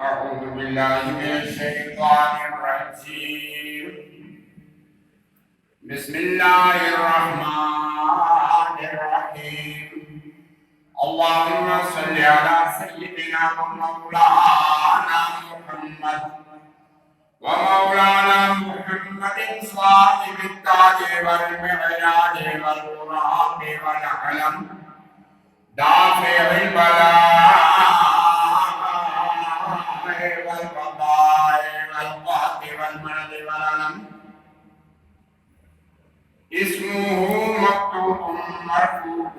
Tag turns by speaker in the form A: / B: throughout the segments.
A: أعوذ بالله من الشيطان الرجيم. بسم الله الرحمن الرحيم. اللهم صل على سيدنا ومولانا محمد صاحب التاج والمعراج والبراق والعلم دافع البلاء والقضاء والقهر والمرض والألم. اسمه مكتوب مرفوع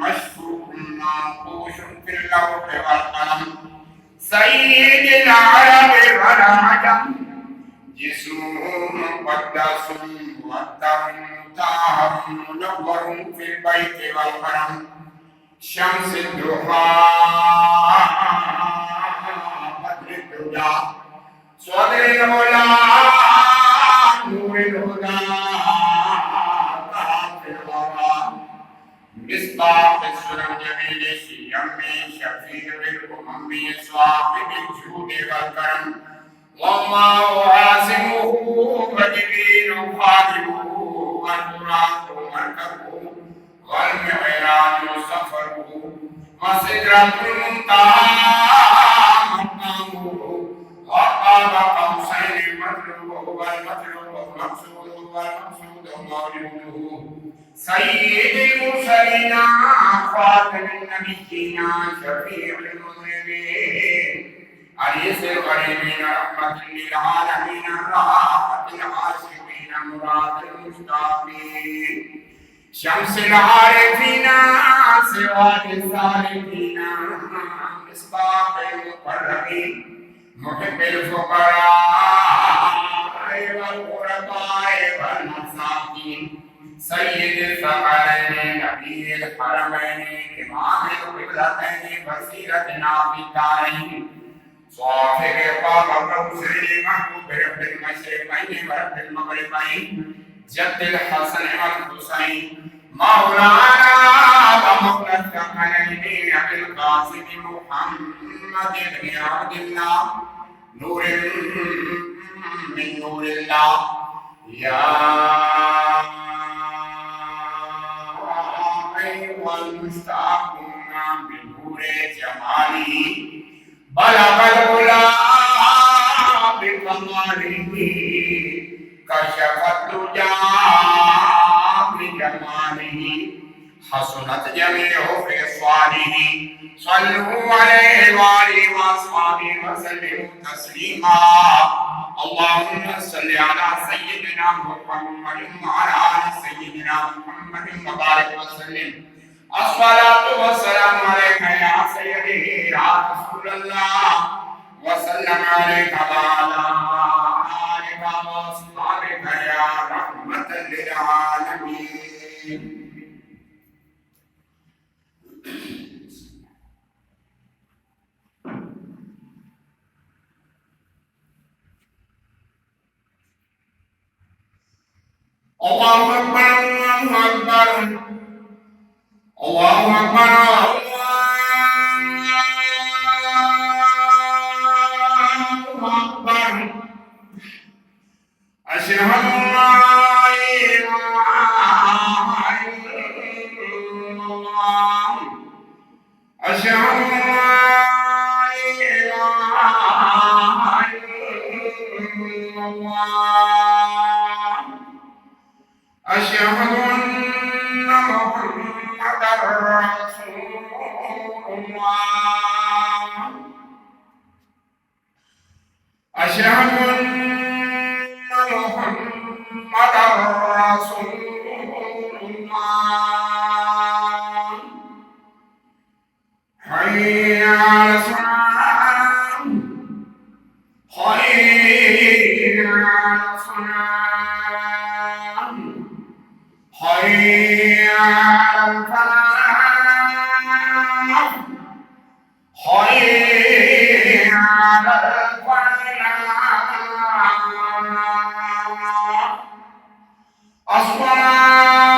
A: مشفوع منقوش في اللوح والقلم. سيد العرب والعجم جسمه مقدس مؤثر مطهر منور في البيت والحرم. شمس الضحى بدر الدجى صدر العلا نور الهدى طاف الورى مصباح السرى جميل الشيم شفيع الامم صاحب الجود والكرم. والله عاصمه وجبريل خادمه والبراق مركبه والمعراج سفره وسدرة المنتهى مقامه وقاب قوسين مطلوبه والمطلوب مقصوده والمقصود مولده. سيد المرسلين خاتم النبيين شفيع المذنبين أنيس الغريبين رحمة للعالمين راحة العاشقين مراد المشتاقين. شمس العارفين سراج السالكين مصباح المقربين محب الفقراء والغرباء والمساكين. سيد الثقلين نبي الحرمين إمام القبلتين وسيلتنا في الدارين. صاحب قام الرسل محبوب رب المشرقين ورب المغربين. جد الحسن والحسين مولانا ومولى الثقلين أبي القاسم محمد بن عبد الله نور من نور الله. يا أيها المشتاقون بنور جماله بلغ العلا بكماله كشف الدجى بجماله حسنت جميع خصاله. صلوا عليه وآله وأصحابه وسلموا تسليما. اللهم صل على سيدنا محمد وعلى آل سيدنا محمد وبارك وسلم. الصلاة والسلام عليك يا سيدي يا رسول الله وسلم عليك وعلى آلك وأصحابك يا رحمة للعالمين. الله أكبر الله أكبر الله أكبر الله أكبر. أشهد أن لا إله إلا الله أشهد أن لا إله إلا الله أشهد أن محمدا رسول الله أشهد أن محمدا رسول الله. حي على الصلاة حي على الصلاة حي على الفلاح حي على الفلاح. الصلاة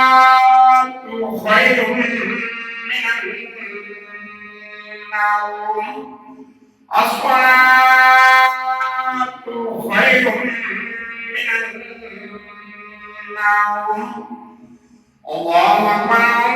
A: خير من النوم الصلاة خير من النوم الله أكبر